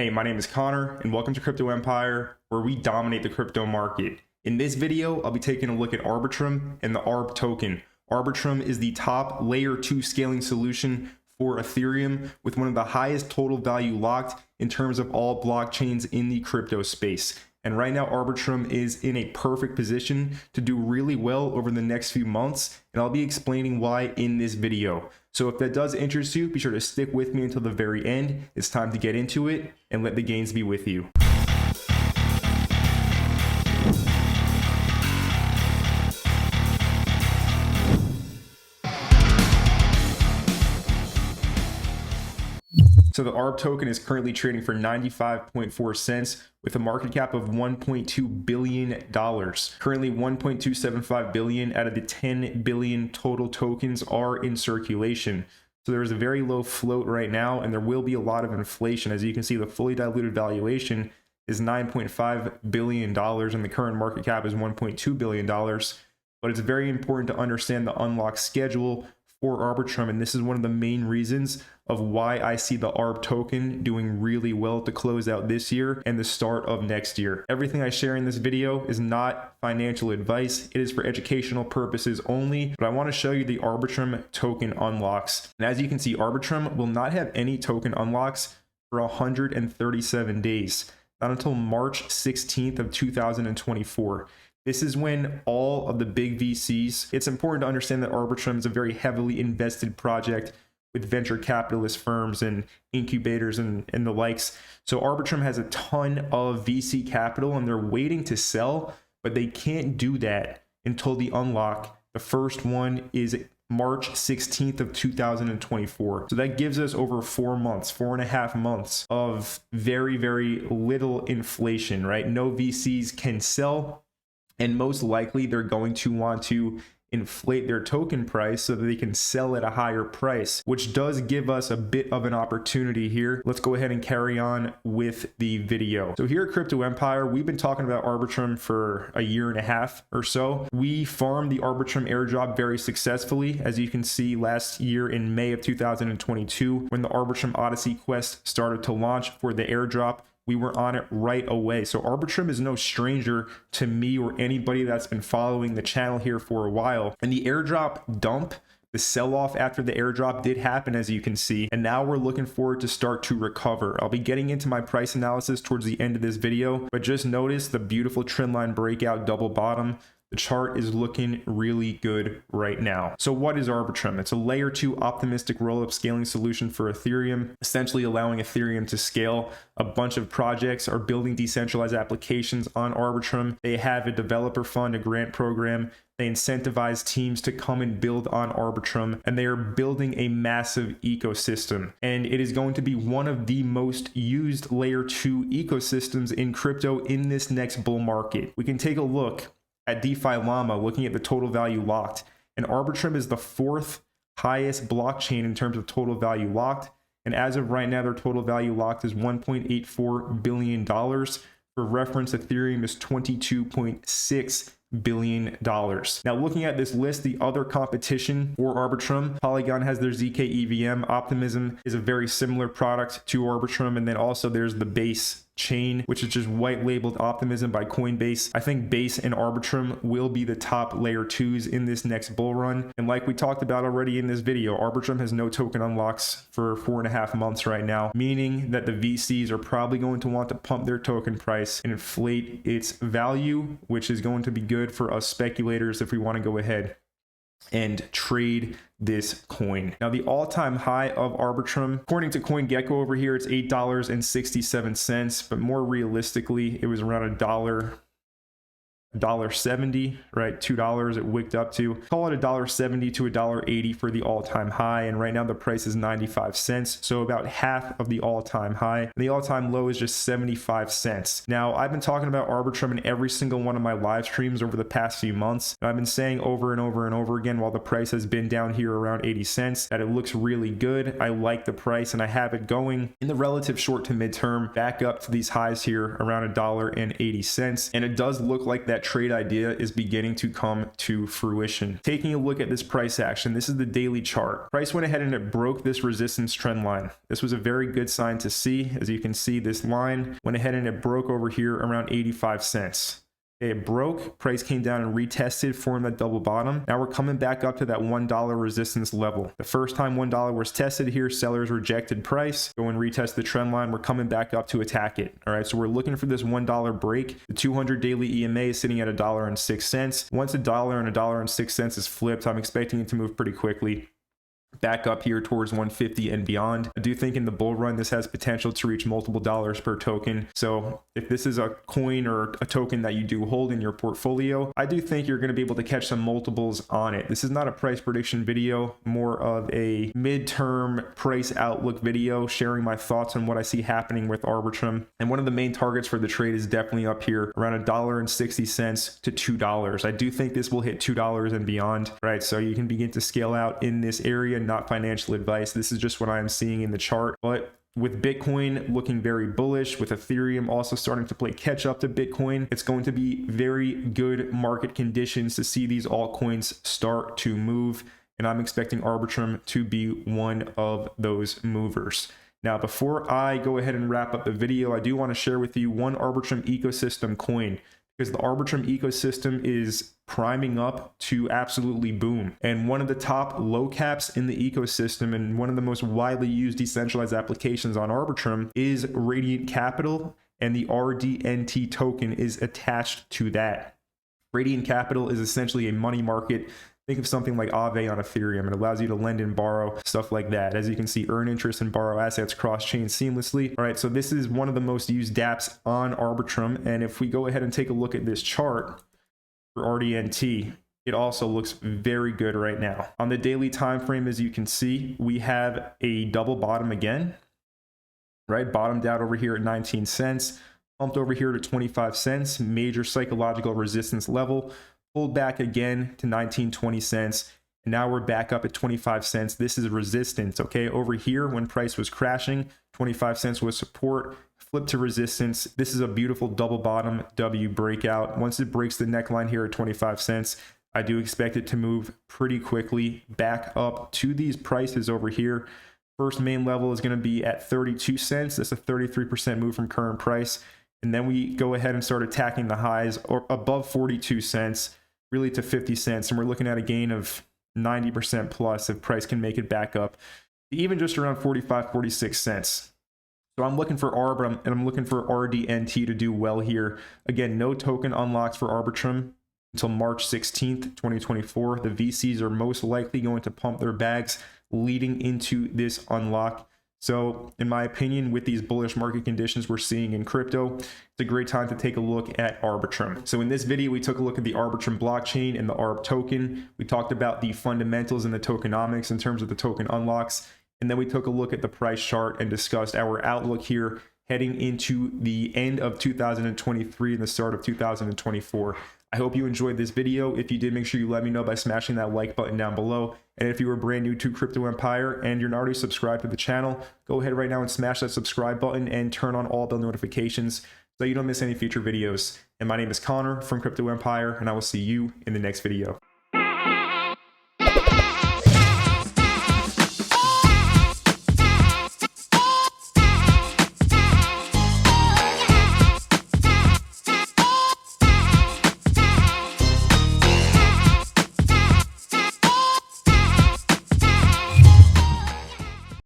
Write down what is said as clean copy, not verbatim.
Hey, my name is Connor, and welcome to Crypto Empire, where we dominate the crypto market. In this video, I'll be taking a look at Arbitrum and the ARB token. Arbitrum is the top layer 2 scaling solution for Ethereum with one of the highest total value locked in terms of all blockchains in the crypto space. And right now, Arbitrum is in a perfect position to do really well over the next few months, and I'll be explaining why in this video. So if that does interest you, be sure to stick with me until the very end. It's time to get into it and let the gains be with you. So the ARB token is currently trading for 95.4 cents with a market cap of $1.2 billion. Currently 1.275 billion out of the 10 billion total tokens are in circulation. So there's a very low float right now, and there will be a lot of inflation. As you can see, the fully diluted valuation is $9.5 billion and the current market cap is $1.2 billion. But it's very important to understand the unlock schedule for Arbitrum, and this is one of the main reasons of why I see the ARB token doing really well to close out this year and the start of next year. Everything I share in this video is not financial advice. It is for educational purposes only, but I want to show you the Arbitrum token unlocks. And as you can see, Arbitrum will not have any token unlocks for 137 days, not until March 16th of 2024. This is when all of the big VCs, it's important to understand that Arbitrum is a very heavily invested project with venture capitalist firms and incubators and the likes. So Arbitrum has a ton of VC capital and they're waiting to sell, but they can't do that until the unlock. The first one is March 16th of 2024. So that gives us over 4 months, 4.5 months of very, very little inflation, right? No VCs can sell. And most likely they're going to want to inflate their token price so that they can sell at a higher price, which does give us a bit of an opportunity here. Let's go ahead and carry on with the video. So here at Crypto Empire, we've been talking about Arbitrum for a 1.5 years or so. We farmed the Arbitrum airdrop very successfully, as you can see last year in May of 2022, when the Arbitrum Odyssey quest started to launch for the airdrop. We were on it right away. So Arbitrum is no stranger to me or anybody that's been following the channel here for a while. And the airdrop dump, the sell-off after the airdrop did happen, as you can see, and now we're looking forward to start to recover. I'll be getting into my price analysis towards the end of this video, but just notice the beautiful trendline breakout double bottom. The chart is looking really good right now. So what is Arbitrum? It's a layer 2 optimistic rollup scaling solution for Ethereum, essentially allowing Ethereum to scale. A bunch of projects are building decentralized applications on Arbitrum. They have a developer fund, a grant program. They incentivize teams to come and build on Arbitrum, and they are building a massive ecosystem. And it is going to be one of the most used layer 2 ecosystems in crypto in this next bull market. We can take a look at DeFi Llama, looking at the total value locked, and Arbitrum is the 4th highest blockchain in terms of total value locked. And as of right now, their total value locked is $1.84 billion. For reference, Ethereum is $22.6 billion. Now, looking at this list, the other competition for Arbitrum, Polygon has their ZK EVM. Optimism is a very similar product to Arbitrum. And then also there's the Base chain, which is just white labeled Optimism by Coinbase. I think Base and Arbitrum will be the top layer 2s in this next bull run. And like we talked about already in this video, Arbitrum has no token unlocks for 4.5 months right now, meaning that the VCs are probably going to want to pump their token price and inflate its value, which is going to be good for us speculators if we want to go ahead and trade this coin. Now, the all-time high of Arbitrum, according to CoinGecko over here, it's $8.67, but more realistically, it was around $1.70, right? $2 it wicked up to. Call it $1.70 to $1.80 for the all-time high, and right now the price is 95 cents, so about half of the all-time high. And the all-time low is just 75 cents. Now, I've been talking about Arbitrum in every single one of my live streams over the past few months, and I've been saying over and over and over again, while the price has been down here around 80 cents, that it looks really good. I like the price, and I have it going in the relative short to midterm back up to these highs here around $1.80, and it does look like that that trade idea is beginning to come to fruition. Taking a look at this price action, this is the daily chart. Price went ahead and it broke this resistance trend line. This was a very good sign to see. As you can see, this line went ahead and it broke over here around 85 cents. It broke, price came down and retested, formed that double bottom. Now we're coming back up to that $1 resistance level. The first time $1 was tested here, sellers rejected price, go and retest the trend line. We're coming back up to attack it. All right, so we're looking for this $1 break. The 200 daily EMA is sitting at $1.06. Once $1 and $1.06 is flipped, I'm expecting it to move pretty quickly back up here towards 150 and beyond. I do think in the bull run this has potential to reach multiple dollars per token. So if this is a coin or a token that you do hold in your portfolio, I do think you're going to be able to catch some multiples on it. This is not a price prediction video, more of a midterm price outlook video, sharing my thoughts on what I see happening with Arbitrum. And one of the main targets for the trade is definitely up here around $1.60 to $2. I do think this will hit $2 and beyond, right? So you can begin to scale out in this area. Not financial advice. This is just what I am seeing in the chart. But with Bitcoin looking very bullish, with Ethereum also starting to play catch up to Bitcoin, it's going to be very good market conditions to see these altcoins start to move. And I'm expecting Arbitrum to be one of those movers. Now, before I go ahead and wrap up the video, I do want to share with you one Arbitrum ecosystem coin, because the Arbitrum ecosystem is priming up to absolutely boom. And one of the top low caps in the ecosystem and one of the most widely used decentralized applications on Arbitrum is Radiant Capital, and the RDNT token is attached to that. Radiant Capital is essentially a money market. Think of something like Aave on Ethereum. It allows you to lend and borrow, stuff like that. As you can see, earn interest and borrow assets cross-chain seamlessly. All right, so this is one of the most used dApps on Arbitrum. And if we go ahead and take a look at this chart for RDNT, it also looks very good right now. On the daily time frame, as you can see, we have a double bottom again, right? Bottomed out over here at 19 cents, pumped over here to 25 cents, major psychological resistance level, pulled back again to 19-20 cents, and now we're back up at 25 cents. This is resistance, okay? Over here, when price was crashing, 25 cents was support, flip to resistance. This is a beautiful double bottom W breakout. Once it breaks the neckline here at 25 cents, I do expect it to move pretty quickly back up to these prices over here. First main level is going to be at 32 cents. That's a 33% move from current price. And then we go ahead and start attacking the highs or above 42 cents, really to 50 cents. And we're looking at a gain of 90% plus if price can make it back up, even just around 45, 46 cents. So I'm looking for ARB and I'm looking for RDNT to do well here. Again, no token unlocks for Arbitrum until March 16th, 2024. The VCs are most likely going to pump their bags leading into this unlock. So in my opinion, with these bullish market conditions we're seeing in crypto, it's a great time to take a look at Arbitrum. So in this video, we took a look at the Arbitrum blockchain and the ARB token. We talked about the fundamentals and the tokenomics in terms of the token unlocks. And then we took a look at the price chart and discussed our outlook here heading into the end of 2023 and the start of 2024. I hope you enjoyed this video. If you did, make sure you let me know by smashing that like button down below. And if you are brand new to Crypto Empire and you're not already subscribed to the channel, go ahead right now and smash that subscribe button and turn on all bell notifications so you don't miss any future videos. And my name is Connor from Crypto Empire, and I will see you in the next video.